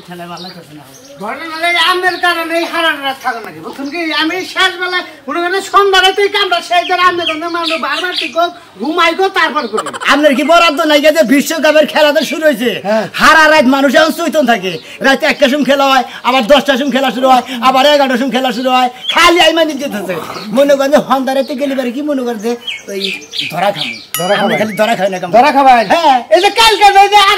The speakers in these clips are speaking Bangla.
ঠেলা ভালো লাগতেছে না ঘটনা আমের কারণে হারাটা থাকে নাকি বুঝুন কি আমি শেষ বেলায় মনে করেন সন্ধ্যারাতেই কামটা শেষ ধরে আমি কোনো মানুষ বারবার ঠিক ঘুমাই গো তারপর করি আপনার কি বরাদ্দ নাই যে বিশ্বকাপের খেলাটা শুরু হয়েছে হারা রাত মানুষ এখন চৈতন থাকে রাতে 1টার সময় খেলা হয় আবার 10টার সময় খেলা শুরু হয় আবার 11টার সময় খেলা শুরু হয় খালি আইমানি যেতেছে মনে করেন সন্ধ্যারাতে গেলে পারে কি মনে করে যে ওই ধরা খাবো খালি ধরা খাই না ধরা খাবাই হ্যাঁ এই যে কালকে যে আর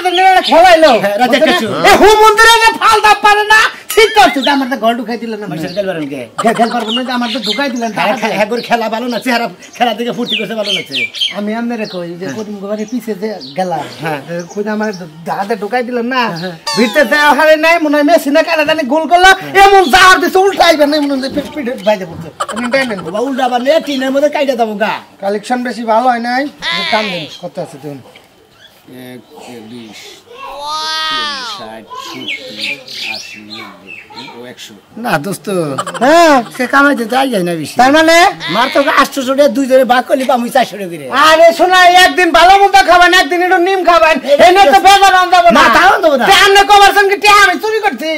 খেলাইলো রাতে 1টার সময় হুমন্দিরে যে ফালদা পারে না ঠিক করছে যে আমার তো ঘর ঢুকাই দিলেন না খেলতে পারেন কে খেল পারবো না আমার তো ঢুকাই দিলেন একবার খেলা ভালো না চেহারা খেলা থেকে ফুর্তি করতে ভালো লাগছে আমি আপনারে কই যে কোন ঘরে পিছে যে গেলাম হ্যাঁ খুদ আমার হাতে ঢুকাই দিলেন না ভিতরে দেওয়া হারে নাই মনে হয় মেশিনে কাটা জানি গোল করলো এমন যাওয়ার দিছে উল্টাইবে না মনে হয় পিঠ বাইরে পড়ছে বাবা উল্টা বানে টিনের মধ্যে কাইটা দেবো গা কালেকশন বেশি ভালো হয় নাই টান দিন কত আছে তুমি 1 না দোস্ত হ্যাঁ সে কামাইতে যাই যায় না বেশি তার মানে মার তো 800 টাকা 2 জনে ভাগ করলি আমি 400 টাকা করে আরে শোনা একদিন ভালো মতো খাবেন একদিন একটু নিম খাবেন এনে তো বেজার আনদাব না তাও দেব না আপনি কমারছেন কি টিয়া আমি চুরি করছি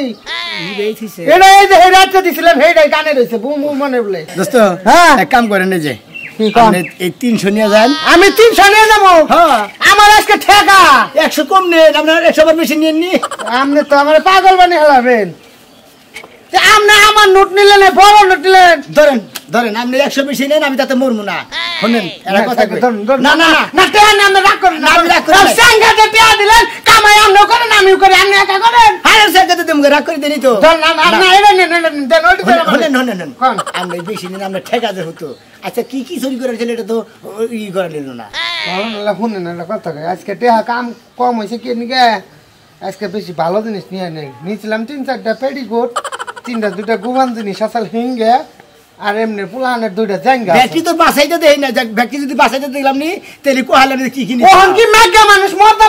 এইছিস এটা এই যে রাতে দিছিলাম হেডাই কানে রইছে বুম বুম মনে বলে দোস্ত হ্যাঁ এক কাম করেন এই যে আপনি এই 300 নিয়ে যান আমি 300 নিয়ে যাব হ্যাঁ আমার আজকে ঠেকা 100 কম নেন আপনার 100 বার বেশি নিয়েন নি আপনি তো আমার পাগল বানিয়ে হলাবেন তে আপনি আমার নোট নিলেন বড় নোট নিলেন ধরেন ধরেন আপনি 100 বেশি নেন আমি তাতে মরমু না শুনেন এরা কথা কই না না না টেয়া না আমি রাগ করেন না আমি রাগ করেন সঙ্গে যে টেয়া দিলেন কামাই আপনি করেন আমি করি আপনি একা করেন আরে সঙ্গে তো তুমি রাগ করে দেনি তো না না না এটা নেন দেন ওইটা শুনেন শুনেন আপনি বেশি নেন আমরা ঠেকা দে হতো আচ্ছা কি কি চুরি করেছিল এটা তো ই করে নিল না শুনেন একটা কথা কই আজকে টেয়া কাম কম হইছে কি নিকে আজকে বেশি ভালো জিনিস নিয়ে নেই নিয়েছিলাম 3-4টা পেডিকোট 2টা গুবান জিনিস আসল হিঙ্গে আর এমনি পুলানের 2টা জাঙ্গা ব্যাটারি তো বাসাইতে দেই না ব্যাটারি যদি বাসাইতে দিলাম নি তাহলে কোহালে কি কি ওহন কি মেগা মানুষ মর্দা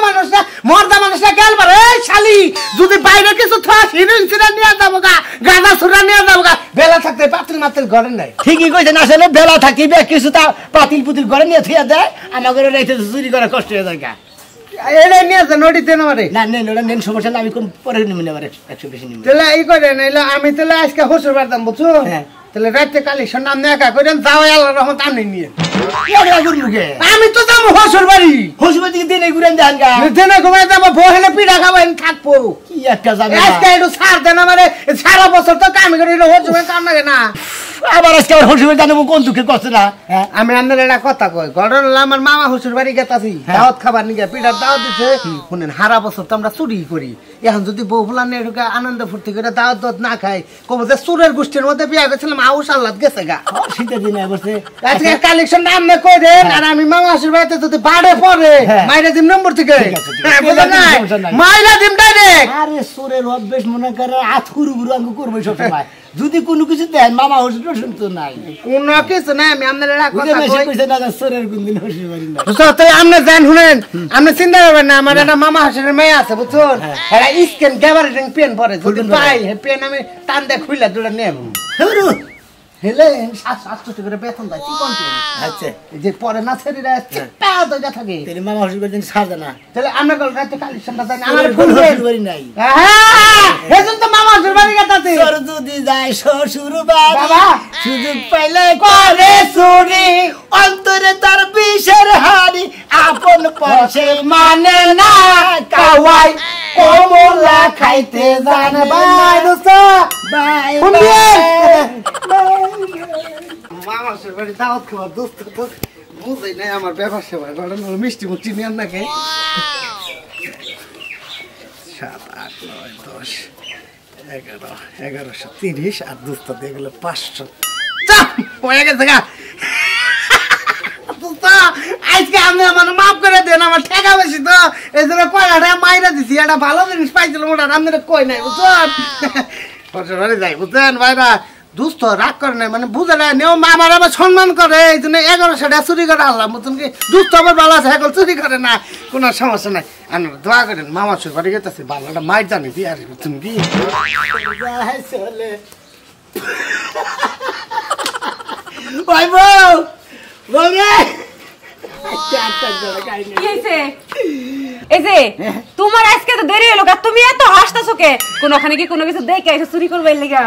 মানুষ না গেল পারে এই শালি যদি বাইরে কিছু থা হিরোইন সিরা নিয়ে যাবো গা গাঁদা সুরা নিয়ে যাবো গা বেলা থাকতে পাতিল মাতিল ঘরে নাই ঠিকই কইছেন আসলে বেলা থাকিবে কিছু তা পাতিল পুতিল ঘরে নিয়ে থিয়া দেয় আমাদের রাইতে চুরি করা কষ্ট হয়ে যায় গা এটা নিয়ে যান ওটি দেন আমারে না নেন ওটা নেন সমস্যা না আমি কম পরে নিমে নেবারে 100 বেশি নিমে তাহলে এই করে নাইলে আমি তাহলে আজকে হসুর বারদাম বুঝছো তাহলে রাতে কালেকশন নাম একা করেন যাও আল্লাহর রহমত আপনি নিয়ে আমি তো যাবো হসুর বাড়ি দিনে ঘুরেন যান গা দিনে ঘুমাই যাবো বহেলে পিঠা খাবেন থাকবো কি একটা যাবে আজকে একটু ছাড় দেন আমারে সারা বছর তো কাম করে হসুর কাম লাগে না আবার আজকে আমার হসুর জানাবো কোন দুঃখে কষ্ট না আমি আপনার একটা কথা কই ঘটনা আমার মামা হসুর বাড়ি গেতাছি দাওয়াত খাবার নিয়ে পিঠার দাওয়াত দিচ্ছে শুনেন হারা বছর তো আমরা চুরি করি এখন যদি বউ ফুলানে ঢুকে আনন্দ ফুর্তি করে দাওয়াত দাওয়াত না খাই কব যে চুরের গোষ্ঠীর মধ্যে বিয়া গেছিলাম আউস আল্লাহ গেছে গা শীতের দিনে বসে আজকে কালেকশন আপনি কই দেন আর আমি মামা হসুর বাড়িতে যদি বাড়ে পড়ে মাইরা দিম নম্বর থেকে বুঝলেন না মাইরা দিম ডাইরেক্ট আরে চোরের অভ্যেস মনে করে হাত কুরু গুরু আমি করবো সব সময় যদি কোনো কিছু দেন মামা হসুর শুনতো নাই কোন কিছু না আমি আপনার কথা কইছে না চোরের কোন দিন হসুর বাড়ি না তো আপনি জান শুনেন আপনি চিন্তা করবেন না আমার একটা মামা হসুরের মেয়ে আছে বুঝছেন এরা স্ক্যান গ্যাবারিটিং পেন পরে যদি পাই হে পেন আমি টান দিয়ে খুইলা দুটো নেব হেলে 700 করে বেতন দেয় কি কোন আচ্ছা যে পরে না ছেড়ে চিপা দইটা থাকে তেরি মামা হসুর বাড়ি ছাড় না তাহলে আমরা কল রাতে কালেকশনটা জানি আমার ফুল হসুর বাড়ি নাই হ্যাঁ এজন্য তো মামা হসুর বাড়ি গেতাছে তোর যদি যায় শ্বশুর বাড়ি বাবা সুযোগ পাইলে করে চুরি অন্তরে তার বিষের হাড়ি আপন পয়সে মানে না কাওয়াই কমলা খাইতে জানে বাই দোস্ত বাই মামা হসুর বাড়ি দাওয়াত খাওয়া দোস্ত তো বুঝাই নাই আমার ব্যাপার সেবা ঘটনা হলো মিষ্টি মুষ্টি নিয়ে নাকি 7, 8, 9, 10, 11, 1130 আর দোস্ত দিয়ে গেল 500 চাপ হয়ে গেছে গা আজকে আমি আমার মাফ করে দেন আমার ঠেকা বেশি তো এই জন্য কয়টা মাইরা দিছি একটা ভালো জিনিস পাইছিলাম ওটা আপনারা কই নাই বুঝছেন হসুর বাড়ি যাই বুঝছেন ভাইরা দুস্থ রাগ করে নাই মানে বুঝে না নিয়ম আমার আবার সম্মান করে এই জন্য 1100 টাকা চুরি করে আনলাম বুঝছেন কি দুস্থ আবার ভালো আছে এখন চুরি করে না কোনো সমস্যা নাই আপনারা দোয়া করেন মামা হসুর বাড়ি গেতেছে ভালো একটা মাইর জানি দিয়ে আর বুঝছেন কি চলে ভাই বউ বউ রে এই যে তোমার আজকে তো দেরি হলো তুমি এত হাসতাছো কে কোনখানে কি কোনো কিছু দেখে এসে চুরি করবে লাগা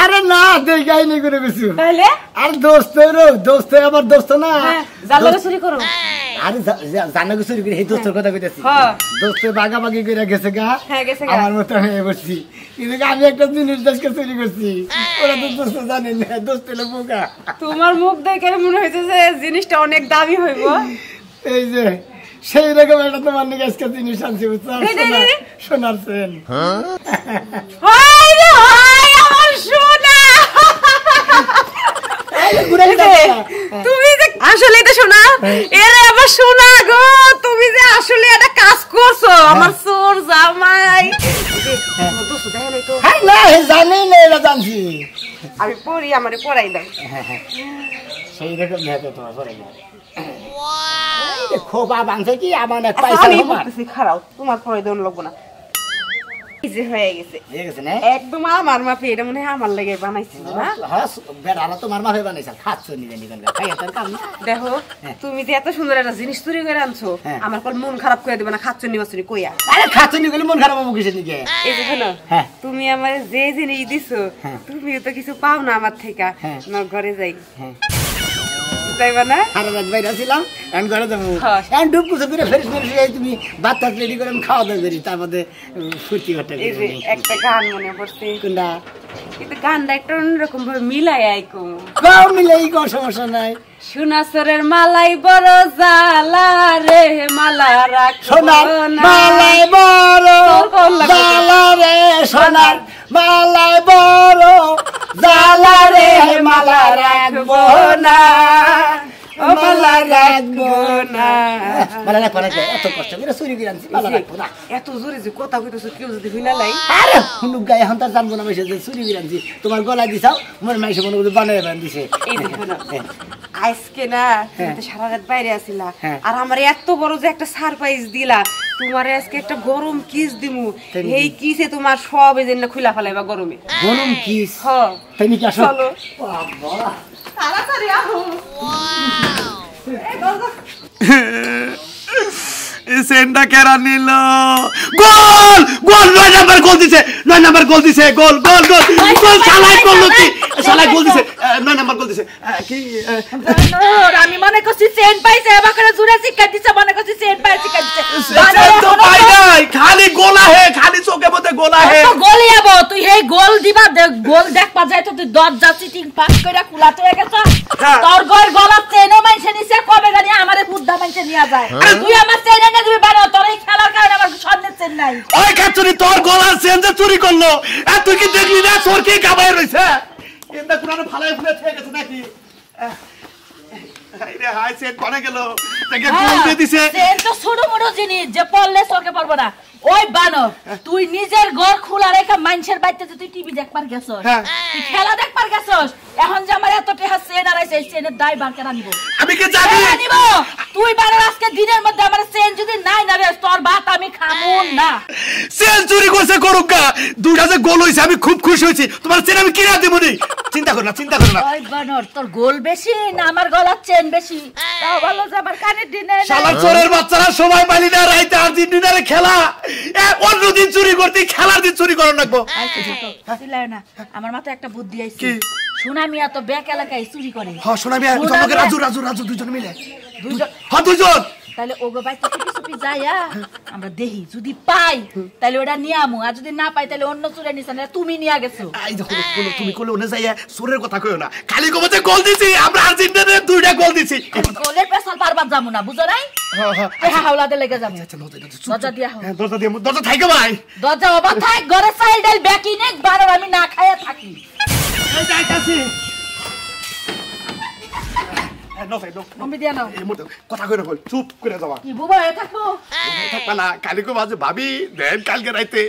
আরে না দেখাই নি করে কিছু তাহলে আর দোস্ত আমার দোস্ত না জানলে চুরি করো আরে জানা কিছু চুরি করে এই দোস্তের কথা কইতাছি দোস্ত বাগাবাগি করে গেছে গা হ্যাঁ গেছে গা আমার মত হয়ে বসছি কিন্তু আমি একটা জিনিস দেশকে চুরি করছি ওরা তো দোস্ত জানে না দোস্ত হলো বোকা তোমার মুখ দেখে মনে হইছে যে জিনিসটা অনেক দামি হইব এই যে সেই রকম একটা তোমার নাকি আজকে জিনিস আনছি বুঝছো সোনার চেন হাই রে হাই আমার সোনা তুমি যে আসলে তো সোনা এরে আমার সোনা গো তুমি যে আসলে একটা কাজ করছো আমার সোর জামাই দোস্ত দেখে নাই তো হ্যাঁ না জানি না এটা জানছি আমি পড়ি আমারে পড়াই দাও সেই রকম দেখো তোমার পরে খোপা বাঁধছে কি আমার এক পয়সা খারাপ তোমার পড়াই দেওয়া লাগবো না ইজি হয়ে গেছে না একদম আমার মাপে এটা মনে হয় আমার লাগে বানাইছিল না বেড়ারা তোমার মাপে বানাইছে খাচ্ছ নিজে নিজে দেখো তুমি যে এত সুন্দর একটা জিনিস চুরি করে আনছো আমার কল মন খারাপ করে দেবে না খাচ্ছ নিবাসনি কইয়া আরে খাচ্ছ নি গেলে মন খারাপ হবে কিসের দিকে এই যে শোনো তুমি আমার যে জিনিস দিছো তুমিও তো কিছু পাও না আমার থেকে আমার ঘরে যাই যাইবা না আরে রাত বাইরে ছিলাম এখন ঘরে যাবো এখন ডুব কুচো করে ফেরিস তুমি বাচ্চা রেডি করে আমি খাওয়া দাওয়া করি তার মধ্যে ফুর্তি করতে এই যে একটা গান মনে পড়ছে কোনটা কিন্তু গানটা একটা অন্যরকম ভাবে মিলাই আইকো গাও মিলাই কোন সমস্যা নাই সোনাসরের মালাই বড় জালা রে মালা রাখ সোনার মালাই বড় জালা রে সোনার মালাই বড় জালা রে মালা রাখবো না মালা রাখবো না মালা রাখবো না এত কষ্ট করে চুরি করে আনছি মালা রাখবো না এত জোরে যে কথা কইতেছো কেউ যদি হইনা লাই আরে হুনুক গায়ে এখন তার জানবো না মেসে যে চুরি করে আনছি তোমার গলায় দিছাও মনে মাইসে মনে করে বানায় দিছে এই দেখো না আজকে না তুমি তো সারা রাত বাইরে আছিলা আর আমার এত বড় যে একটা সারপ্রাইজ দিলা তোমারে আজকে একটা গরম কিস দিমু এই কিসে তোমার সব এজন্য খুলা ফেলাইবা গরমে গরম কিস হ্যাঁ তাই নাকি আসো চলো বাবা তাড়াতাড়ি আহো এই দরজা সেন্ডা কেরা নিল গোল গোল 9 নাম্বার গোল দিছে 9 নাম্বার গোল দিছে গোল গোল গোল গোল শালাই করলো কি শালাই গোল দিছে 9 নাম্বার গোল দিছে কি আমি মনে করছি চেন পাইছে এবার করে জুরে শিক্ষা দিছে মনে করছি চেন পাইছে শিক্ষা দিছে সেন তো পাই নাই খালি গোলা হে খালি চোখে মধ্যে গোলা হে তো গোল যাবো তুই এই গোল দিবা গোল দেখবা যাই তো তুই দরজা চিটিং পাস কইরা কুলাতে গেছ তোর গলার চেনও মাইছে নিছে কবে জানি আমারে ফুদ্দা মাইছে নিয়া যায় তুই আমার চেন এনে দিবি বানো তোর এই খেলার কারণে আমার স্বর্ণের চেন নাই ওই কাচুরি তোর গলার চেন যে চুরি করলো আর তুই কি দেখলি না তোর কি গাবায় রইছে এন্ডা কুরানো ভালোই ফুলে থেকে গেছে নাকি আরে হাই চেন কোনে গেল তাকে গোল দিয়ে দিছে চেন তো ছোট বড় জিনিস যে পড়লে চোখে পড়বে না ওই বানর তুই নিজের ঘর খোলা রেখে মানুষের বাড়িতে তুই টিভি দেখবার গেছস তুই খেলা দেখবার গেছস এখন যে আমার এত টাকা চেন আড়াইছে এই চেনের দায় বার কেন নিব আমি কি জানি নিব তুই বানর আজকে দিনের মধ্যে আমার চেন যদি নাই না বেশ তোর ভাত আমি খামু না চেন চুরি করছে করুকা দুইটা যে গোল হইছে আমি খুব খুশি হইছি তোমার চেন আমি কিনা দেব নি চিন্তা কর না ওই বানর তোর গোল বেশি না আমার গলার চেন বেশি তাও ভালো যে আমার কানের দিনে শালা চোরের বাচ্চারা সময় পাইলি না রাইতে আর্জেন্টিনারে খেলা অন্য দিন চুরি করতে খেলার দিন চুরি করার লাগবো না আমার মাথায় একটা বুদ্ধি আইছে সোনা মিয়া তো ব্যাক এলাকায় চুরি করে হ্যাঁ সোনা মিয়া তোমাকে রাজু দুজন মিলে দুজন তাহলে ওগো বাইতে চুপি চুপি যাইয়া আমরা দেখি যদি পাই তাহলে ওটা নিয়ে আমু আর যদি না পাই তাহলে অন্য চুরে নিছে না তুমি নিয়ে গেছো এই দেখো তুমি কোলে ওনে যাইয়া চোরের কথা কইও না খালি কবে যে গোল দিছি আমরা আর্জেন্টিনারে দুইটা গোল দিছি গোলের পেছাল পারবার যামু না বুঝো নাই হ্যাঁ হাওলাতে লেগে যাবো দরজা দিয়া হোক দরজা থাইকে ভাই দরজা অবাক থাক ঘরে সাইড ডাল ব্যাকি নেক বারবার আমি না খাইয়া থাকি এই যাইতাছি কথা কই রাখো চুপ করে যাওয়া কি বুবা এ থাকবো থাকবা না কালিকো বাজে ভাবি দেন কালকে রাইতে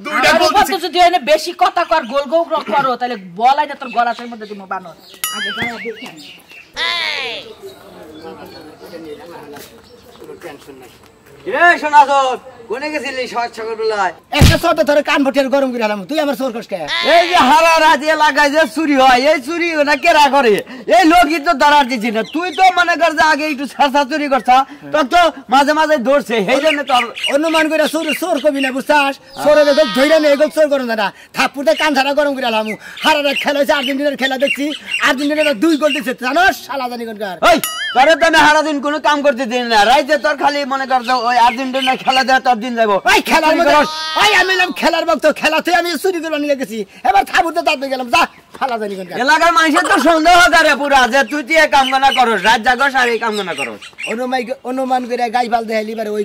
দুইটা গোল দিছি যদি এনে বেশি কথা কর গোল গোল করো তাহলে বলাই না তোর গলাটার মধ্যে দিমু বানর আগে যাইয়া দেখি টেনশন নাই রে শোনাছ কোনে গেছিলি সকাল বেলায়? একটা চোরটা ধরে কান ভটিয়ে গরম করে আলাম, তুই আমার চোর কষ্ট। এই যে হারা রাত এলাকায় যে চুরি হয়, এই চুরি না কেরা করে? এই লোকই তো ধরার দিচ্ছি না। তুই তো মনে কর যে আগে একটু ছাড়া চুরি করছা, তোর তো মাঝে মাঝে ধরছে, সেই জন্য তোর অনুমান করে চোর কবি না বুঝছাস? চোরের এগোল ধৈর্য নেই, এগোল চোর করো না। থাপ্পুতে কান ছাড়া গরম করে আলাম। হারা রাত খেলা হয়েছে, আর্জেন্টিনার খেলা দেখছি, আর্জেন্টিনার 2 গোল দিচ্ছে, জানোস? শালা জানি কোনকার। ওই তোরে তো আমি সারাদিন কোনো কাম করতে দিন না, রাইতে তোর খালি মনে কর যে ওই আর্জেন্টিনা খেলা দেওয়া তোর দিন যাবো। ওই খেলার মধ্যে ওই আমি এলাম খেলার বক্ত, খেলাতে আমি চুরি করবার নিয়ে গেছি, এবার থাপুতে দাঁড়িয়ে গেলাম, যা শালা জানি কোনকার। এলাকার মানুষের তো সন্দেহ করে পুরা যে তুই এই কাম গানা করস, রাত জাগস আর এই কাম গানা করস। অনুমান করে গাই ফাল দেখাইলি, এবার ওই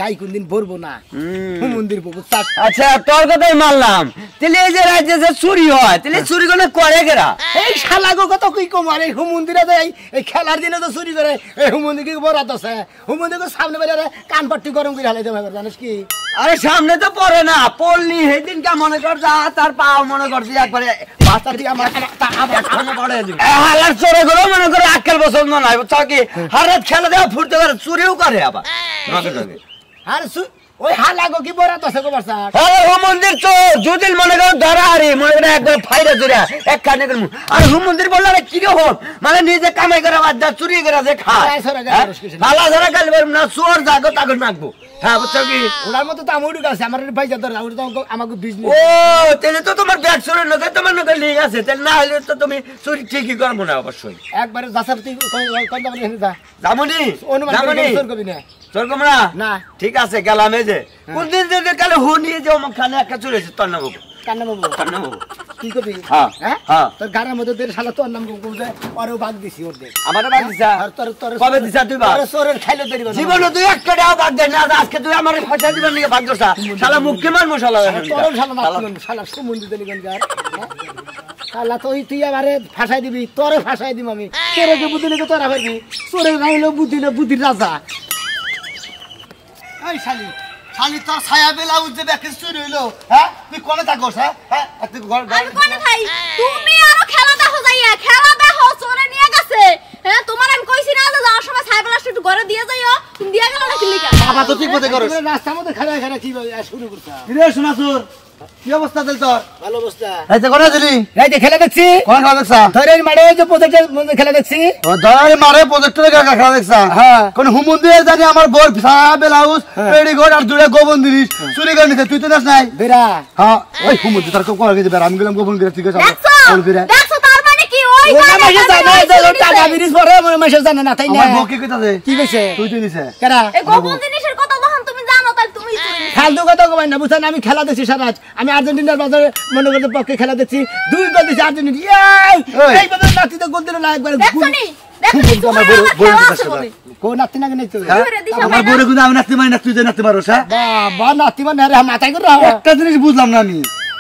গাই কোনদিন ভরবো না, মন্দির বুঝছাস? আচ্ছা তোর কথাই মানলাম, তাহলে এই যে রাজ্যে যে চুরি হয়, তাহলে চুরি করে কেরা? এই শালাগো কত কি কম, আর এই হুমন্দিরে দেয় এই খেলার দিনে তো চুরি করে। এই হুমন্দির কি বরাত আছে? হুমন্দিকে সামনে বেরিয়ে কান পাট্টি গরম করে হালাই দেবে, জানিস কি? আরে সামনে তো পড়ে না, পড়লি সেদিন কা মনে কর যা তার পাও মনে করছি একবারে হালার চোরে গুলো মনে করে 1 বছর মনে হয় কি হারাত খেলা দেওয়া ফুটতে করে চুরিও করে আবার। আর ওই হালাগো কি বরাত আছে গো বাসা? মন্দির চোর যদি মনে করো ধরা হারি মনে করে একবার ফাইরে ধরে এক কানে করে। আর মন্দির বললে কি হোক মানে নিজে কামাই করে বাদ চুরি করে যে খায়, হালা ধরা গেল না চোর যাগো তাকে নাকবো। হ্যাঁ বুঝছো কি? ওনার মতো তো আমার আছে, আমার পয়সা ধর আমাকে বিজনেস। ও তাহলে তো তোমার ব্যাগ চোরের লোকে তোমার লোকের লিঙ্ক আছে, তাহলে না হলে তো তুমি চুরি ঠিকই করবো না অবশ্যই। একবারে যাচার তুই জামনি অনুমান করে চোর কবি না, চোর কমরা না ঠিক আছে গেলাম। এই যে কোনদিন যদি কালে হুনিয়ে যে ওখানে একটা চুরি আছে তোর নাম কান্না বাবু কান্না বাবু কি কবি? হ্যাঁ হ্যাঁ তোর গাড়ির মধ্যে তোর শালা তোর নাম কম যায়, আরো ভাগ দিছি ওর দে। আমারে ভাগ দিছা? কবে দিছা তুই ভাগ? চোরের খাইলে দেরি বাবা জীবনে তুই একটা টাকা ভাগ দেন না, আজকে তুই আমারে পয়সা দিবেন নিয়ে ভাগ দোসা শালা মুখকে মারমু শালা। তোর শালা না শালা সুমন্দি দেলি গনগার শালা তুই আমারে ফাঁসাই দিবি, তোরে ফাঁসাই দিম আমি। তোরে যে বুদ্ধি নিকে তোরা পারবি, চোরের নাইলো বুদ্ধির রাজা। এই শালি শালি তোর ছায়া বেলা উঠে ব্যাকে চুরি হইলো, হ্যাঁ তুই কোনে থাকোস? হ্যাঁ তুই আমি কোনে থাই? তুমি আরো খেলা দেখো যাইয়া, খেলা দেখো চোরে নিয়ে গেছে। হ্যাঁ তোমার আমি কইছি না যে যাওয়ার সময় সাইকেল আসতে একটু ঘরে দিয়ে যাইও, তুমি দিয়া গেল নাকি লিখা? বাবা তো ঠিক মতে করছ, রাস্তার মধ্যে খাড়া খাড়া কি শুরু করছ? রে শোনা তোর কি অবস্থা দিল তোর? ভালো অবস্থা। এই যে কোনে দিলি? এই যে খেলা দেখছি। কোন খেলা দেখছ? ধরের মারে যে প্রজেক্টের মধ্যে খেলা দেখছি। ও ধরের মারে প্রজেক্টের খেলা দেখছ? হ্যাঁ। কোন হুমুন্দিরে জানি আমার বোর সারা বেলাউস পেড়ি ঘর আর দুড়ে গোবন দিলিস চুরি করে নিছে, তুই তো জানিস নাই? বেরা হ্যাঁ ওই হুমুন্দি তার কোন করে বেরা আমি গেলাম গোবন করে ঠিক আছে বল বেরা। দেখছো তার মানে কি ওই মাসে জানা যে টাকা বিরিস পরে মাসে জানা না তাই না? আমার বউ কি কইতাছে? কি কইছে? তুই তো নিছে কেডা? এই গোবন জিনিসের কথা যখন তুমি জানো তাহলে তুমি ফালতু কথা কই না বুঝছেন? আমি খেলা দেখছি সারা রাত, আমি আর্জেন্টিনার বাজারে মনে করতে পক্ষে খেলা দেখছি, 2 গোল দিছে আর্জেন্টিনা। এই বাবা নাতিতে গোল দিল না একবার। দেখছনি দেখছনি আমার বড় বড় কোন নাতি না নেই তো আমার বড় গুণ আমি নাতি মানে না তুই যে নাতি মারোস? হ্যাঁ বাবা নাতি মানে আরে মাথায় করে একটা জিনিস বুঝলাম না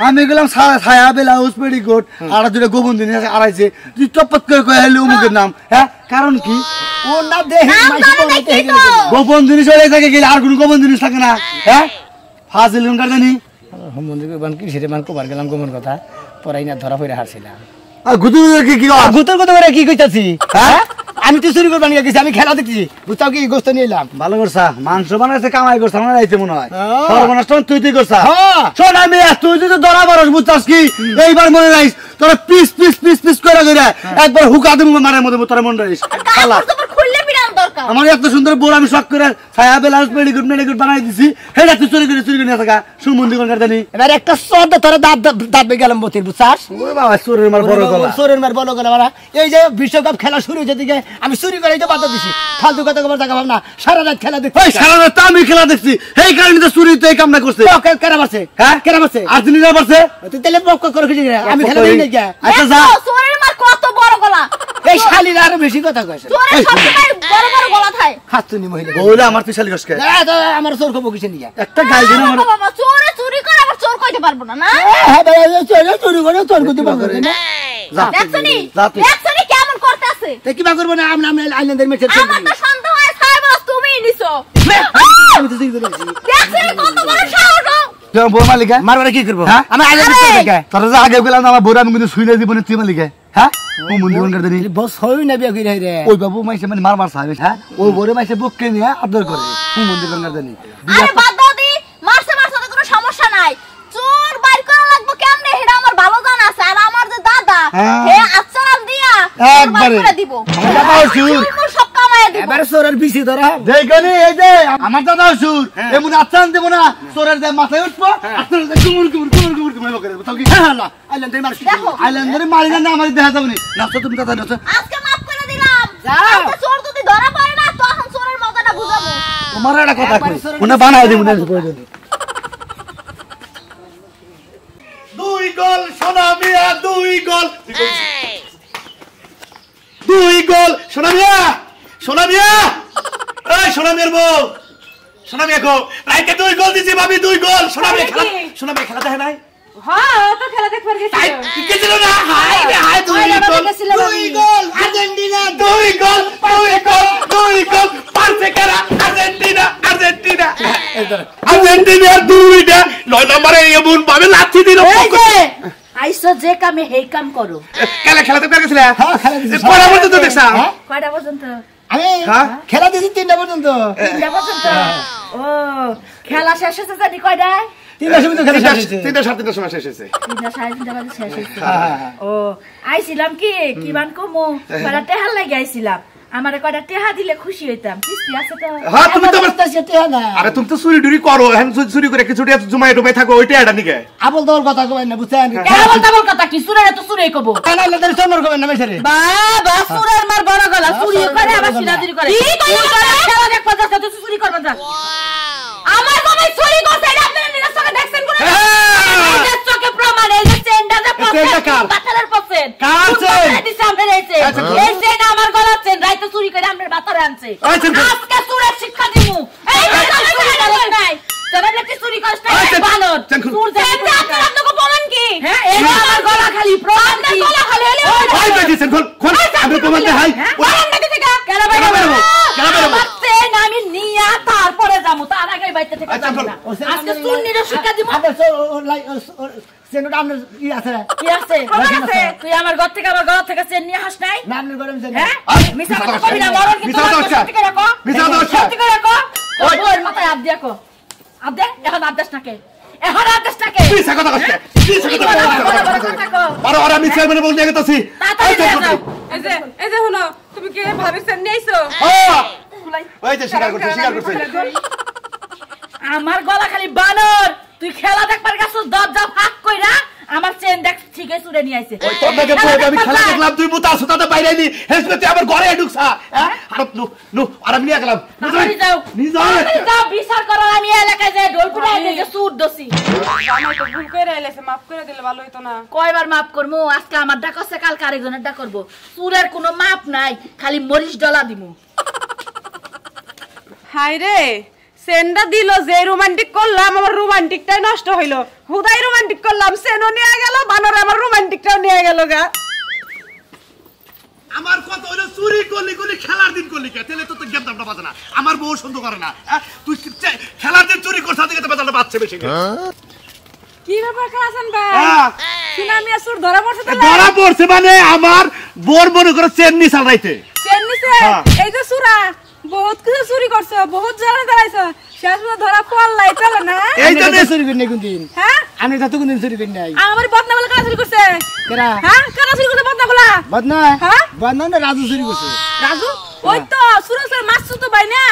আমি গেলাম সারা ছায়া বেলাউস পেডিকোট আর দুটো গোবন দিন আড়াইছে, তুই টপত করে কয়ে হলে অমুকের নাম। হ্যাঁ কারণ কি? ও না দেখে গোপন জিনিস হয়ে থাকে গেলে আর কোন গোপন জিনিস থাকে না। হ্যাঁ ফাজিল কোন জানি মন্দির বান কি সেটা মান কোবার গেলাম গোমন কথা পরাই না ধরা পড়ে হারছিলাম। আর গুতুর কি কি গুতুর কথা করে কি কইতাছি? হ্যাঁ আমি তো চুরি করবার নিয়ে গেছি, আমি খেলা দেখছি বুঝতাও কি গোস্ত নিয়ে এলাম। ভালো করছা, মাংস বানাইছে কামাই করছা মনে রাইছে মনে হয়। সর্বনাশ তুই করছা। শোন আমি তুই যদি ধরা পারস বুঝছাস কি এইবার মনে রাইস তোরা পিস পিস পিস পিস করে করে একবার হুকা দেবো মারার মধ্যে তোরা মনে রাইস। আমার এত সুন্দর বোর আমি শখ করে ছায়া বেলাউস পেডিকোট মেডিকোট বানাই দিছি, হেটা তুই চুরি করে নিয়ে থাকা সুমন্দি কোন জানি। এবার একটা চোর তোরা দাঁত বেগেলাম বতির বুঝছাস? ওরে বাবা চোরের মার বড় গলা, চোরের মার বড় গলা মারা। এই যে বিশ্বকাপ খেলা শুরু হয়েছে দিকে আমি চুরি করে তো বাদ দিছি, ফালতু কথা কবার জায়গা ভাবনা। সারা রাত খেলা দেখছি, সারা রাত আমি খেলা দেখছি, এই কারণে তো চুরি তো এই কামনা করছে। কেরা পারছে? হ্যাঁ কেরা পারছে? আর্জেন্টিনা পারছে। তুই তাহলে বক করে কিছু আমি খেলা দেখি না। আচ্ছা যা চোরের মার কত বড় গলা, এই শালির আরো বেশি কথা কইছে। চোরের সবসময় বড় বড় গলা থাকে। হাতুনি মহিলা বউলা আমার তুই শালি কসকে আমার চোর কব কিছু নিয়া একটা গাল দিন আমার বাবা চোরে চুরি করে আবার চোর কইতে পারবো না। না হ্যাঁ ভাই চোরে চুরি করে চোর কইতে পারবো না। দেখছনি দেখছনি কেমন করতেছে? তে কি বা করব না? আমরা আইল্যান্ডের মেচে আমার তো সন্দেহ হয় সাইবাস তুমিই নিছো। আমি তো চুরি করেছি। দেখছনি কত বড় সাহস? তুই বউ মালিকা মারবারে কি করব? হ্যাঁ আমি আইল্যান্ডে চলে গেছে তোরা যা আগে গেলাম আমার বউরা আমি কিন্তু শুইলে জীবনে তুই মালিকা। হ্যাঁ ও মন্দির কোন করে দেনি বস হই না বিয়া কইরা রে ওই বাবু মাইছে মানে মারবার চাইবে। হ্যাঁ ওই বড় মাইছে বককে নিয়ে আদর করে ও মন্দির কোন করে দেনি। আরে বাদ দাও হ্যাঁ। হে আচারান দিয়া একবারে। করে দিব দাদা হুজুর। চুরি সব কামায় দিব এবারে চোরের বিচি ধরা যেখানে এই যে আমার দাদা হুজুর এমন আচ্ছান দেব না চোরের যে মাথায় উঠবো আপনার যে কুমুর করে দেবো তাও কি না আইল্যান্ডে মার দেখো আইল্যান্ডের মারি না আমার দেখা যাবে না নাচো তুমি দাদা নাচো আজকে মাফ করে দিলাম যাও। আজকে চোর যদি ধরা পড়ে না তখন চোরের মজাটা বুঝাবো তোমার একটা কথা কই মনে বানাই দেব না প্রয়োজন দুই গোল সোনা মিয়া দুই গোল দুই গোল সোনা মিয়া এই সোনা মিয়ার বউ সোনা মিয়া গো রাইতে দুই গোল দিছি ভাবি দুই গোল সোনা মিয়া খেলা দেখে নাই হ্যাঁ তো খেলা দেখবার তাই গেছিল গেছিল না হাই রে হাই দুই গোল দুই গোল আর্জেন্টিনা দুই গোল পারছে কারা আর্জেন্টিনা দুইটা 9 নম্বরে এমন ভাবে লাথি দিল এই যে আইসো যে কামে হেই কাম করো। খেলা দেখতে গেছিল হ্যাঁ খেলা দিছি পড়া বলতে তো দেখছা কয়টা পর্যন্ত? আমি হ্যাঁ? খেলা দিছি 3টা পর্যন্ত 3টা পর্যন্ত। ও খেলা শেষ হয়েছে জানি কয়টায়? 3টা সময় তো খেলা শেষ হয়েছে। 3টা 3:30 সময় শেষ হয়েছে 3টা 3:30 বাজে শেষ হয়েছে। হ্যাঁ। ও আইছিলাম কি বান কমু কয়টা টেহা লাগি আইছিলাম। আমারে কয়টা টেহা দিলে খুশি হইতাম। কিস্তি আছে তো? হ্যাঁ তুমি তো আমার কাছে টেহা না আরে তুমি তো চুরি করো এখন চুরি করে কিছু জমাই টমাই থাকো ওইটা এটা নিকে আবল দল কথা কই না বুঝছেন কেবল তাবল কথা কি সুরে তো সুরে কব। কানা লদের সমর কই না মেসরে বাবা সুরের মার বড় গলা চুরি করে আবার সিনাদিরি করে। কি কইলো খেলা দেখ পাঁচ তুই চুরি করবা যা। আমার বাবা চুরি করছে এটা আপনারা নিজের চোখে দেখছেন কোন? নিজের চোখে প্রমাণ এই যে চেনটা যে চেনটা কার? বাতারের পছন কার চেন? দিছে আমরা এইছে এই চেন আমার গলার চেন রাইতে চুরি করে আমরা বাতারে আনছে। ওই চেন কই? আজকে চুরের শিক্ষা দিমু। এই চুরি করে নাই তোরা কি চুরি করছ না ওই চেন- বানর চেন খুল। চুর চেনটা আপনাকে প্রমাণ কি? হ্যাঁ এই আমার গলা খালি প্রমাণ কি? গলা খালি হলে ওই দিছেন খোল আমি প্রমাণ দেখাই কেন চেন আমি নিয়া তারপরে যাবো তার আগে বাইতে থেকে আচ্ছা, যাবো না। আজকে চুন্নির শিক্ষা দিব। আবার সেনটা আপনার ই আছে না কি আছে? তুই আমার ঘর থেকে আমার ঘর থেকে চেন নিয়ে হাস নাই? না আপনি গরম সেন হ্যাঁ আই, মিছা মিছা কথা কথা কবি না বলছে। মরণ কিন্তু মিছা কথা বলছে। সত্যি করে রাখো মিছা কথা বলছে। সত্যি করে রাখো তোর বউয়ের মাথায় হাত দিয়া কো হাত দে এখন আদেশ নাকে এখন আদেশ নাকে মিছা কথা কইছে মিছা কথা কইছে আর আর আমি চেয়ারম্যান বলতে গেতাছি তাড়াতাড়ি নিয়ে যাও। এই যে হলো তুমি কি ভাবিছেন নিয়েছো ওই যে স্বীকার করছে আমার গলা খালি বানর তুই খেলা দেখবার গেছ দরজা ফাঁক কইরা আমার চেন দেখ ঠিকই চুরে নিয়ে আইছে। ওই তোর নাকি বলে আমি খেলা দেখলাম তুই মুতা সুতাতে বাইরে নি হেসতে আমার ঘরে ঢুকছা হ্যাঁ আর নো আর আমি নিয়ে গেলাম তাড়াতাড়ি যাও তাড়াতাড়ি যাও বিচার করার আমি এলাকায় যে ঢোল পিটাই দে যে সুর দছি আমার তো ভুল করে এলেছে মাফ করে দিলে ভালো হইতো না কয়বার মাপ করমু আজকে আমার ডাক আছে কালকে আরেকজনের ডাক করব চুরের কোনো মাপ নাই খালি মরিচ ডলা দিমু। হাই রে সেন্ডা দিল যে রোমান্টিক করলাম আমার রোমান্টিকটাই নষ্ট হইলো হুদাই রোমান্টিক করলাম সেনও নিয়ে গেল বানর আমার রোমান্টিকটাও নিয়ে গেল গা আমার কথা হলো চুরি করলি খেলার দিন করলি কে তাহলে তো গেম দামটা বাজে না আমার বউ সুন্দর করে না তুই খেলার দিন চুরি করছ থেকে তো বেজালটা বাজছে বেশি কি ব্যাপার খালাসান ভাই হ্যাঁ সিনামি আসুর ধরা পড়ছে তো ধরা পড়ছে মানে আমার বোর মনে করে চেন নি চালাইতে চেন নিছে এই যে সুরা বহুত কিছু চুরি করছো বহুত জায়গা দাঁড়াইছো শেষ পর্যন্ত ধরা পড়লাই পেলে না এই জন্য চুরি করি না কোনদিন হ্যাঁ আমি তো কোনদিন চুরি করি নাই আমার বদনা বলে কাজ চুরি করছে কেরা হ্যাঁ কেন চুরি করছে বদনা গুলা বদনা হ্যাঁ? বদনা না রাজু চুরি করছে রাজু ওই তো সুরসের মাছ তো ভাই না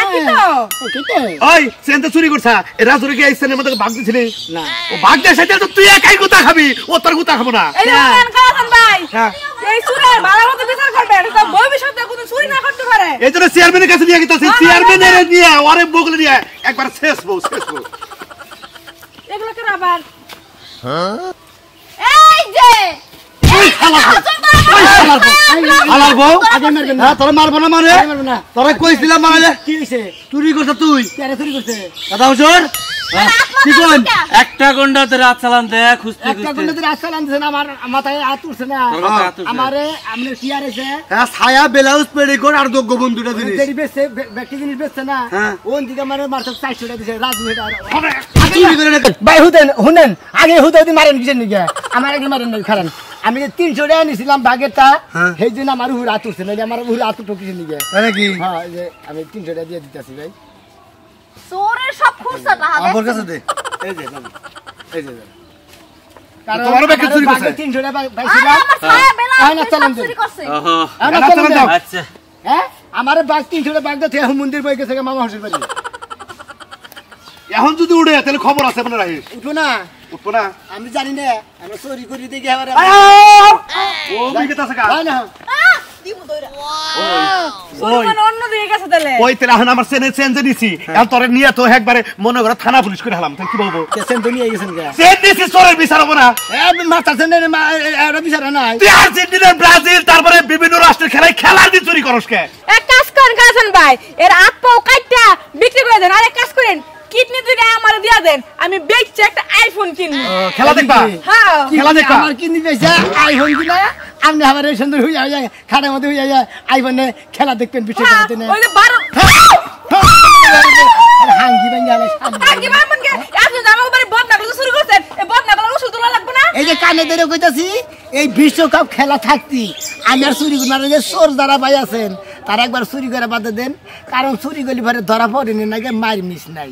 একই তো ও কেটে ওই চেন তো চুরি করছা এরা চুরি কি এই চেনের মধ্যে ভাগ দিছিলি না ও ভাগ দিয়ে সেটা তো তুই একাই গুতা খাবি ও তোর গুতা খাবো না এই দেখেন খালাসান ভাই হ্যাঁ। এই সুরের ভালো মতো বিচার করবেন তো ভবিষ্যতে কোনো চুরি না করতে পারে এই জন্য চেয়ারম্যানের কাছে নিয়ে গেছে চেয়ারম্যানের নিয়ে ওরে বগলে নিয়ে একবার শেষ বউ এগুলো কেন আবার এই যে ওই হালার বউ আগে মারবেন না হ্যাঁ তোরা মারবো না মানে মারবো না তোরা কইছিলাম মানে কি হইছে চুরি করছ তুই কেরা চুরি করছে দাদা হুজুর কি কোন একটা গন্ডাতে রাত চালান দেয় খুঁজতে একটা গুন্ডাতে রাস্তা আনছে না আমার মাথায় হাত উঠছে না আমারে আমনে কি আর এসে হ্যাঁ ছায়া ব্লাউজ পেডিকোট আর দোগ্য বন্ধুটা জিনিস দেরি বেচছে ব্যক্তি জিনিস বেচছে না হ্যাঁ। ওন দিকে মানে মারতে 400 টাকা দিছে রাজু এটা চুরি করে না ভাই হুনেন আগে হুদাই মারেন কিসের নিকে আমার আগে মারেন নাই খারান আমি 300 টাকা নিছিলাম বাগেরটা সেই জন্য আমার উপর হাত উঠছে না আমার উপর হাত উঠো কিসের নিকে মানে কি হ্যাঁ এই যে আমি 300 টাকা দিয়ে দিতেছি ভাই চোরের সব খুরসাটা আমার কাছে দে এই যে এই যে তোমারও ব্যাগে চুরি করছে 300 টাকা আরে পাইছিলাম আমার ছায়া বেলা আয় না, চালান দে। চুরি করছে ওহো চালান দাও। আচ্ছা হ্যাঁ আমার বাঘ 300 টাকা বাঘ দিয়ে মন্দির বই গেছে মামা হোসেন বাড়ি এখন যদি উড়ে তাহলে খবর আছে আপনার রাহি উঠো না উঠবো না আমি জানি না আমরা চুরি করি দেখি আবার ও বিকেত আছে কা হয় না দিব দইরা সুরমান অন্য দিকে গেছে তাহলে ওই তেরা এখন আমার চেঞ্জ দিছি এখন তোরে নিয়ে তো একবারে মনে করে থানা পুলিশ করে হলাম তুই কি বলবো পেশেন্ট তো নিয়ে গেছেন গা চেঞ্জ দিছি চোরের বিচার হবো না মারতাছেন না এরা বিচার নাই তুই আর্জেন্টিনা ব্রাজিল তারপরে বিভিন্ন রাষ্ট্রের খেলার দিন চুরি করস কে এক কাজ করেন কাছেন ভাই এর হাত পাও কাটটা বিক্রি করে দেন আরেক কাজ করেন কিডনি দুইটা আমারে দিয়া দেন আমি বেচে একটা আইফোন কিনবো খেলা দেখবা হ্যাঁ খেলা দেখবা আমার কিনি পয়সা আইফোন কিনা আপনি আমার এই সুন্দর হয়ে যায় খাটের মধ্যে হয়ে যায় আইফোনে খেলা দেখবেন বিষয় করতে না ওই যে 12 হাঙ্গি ভাঙ্গি আলে আগে মামন কে আপনি জামার উপরে বদনাগুলো শুরু করছেন এই বদনাগুলো ওষুধ তোলা লাগবে না এই যে কানে ধরে কইতাছি এই বিশ্বকাপ খেলা থাকতি আমি আর চুরি করি না যে চোর যারা ভাই আছেন তারা একবার চুরি করে বাদ দেন কারণ চুরি করলে পরে ধরা পড়েনি নাকি মার মিস নাই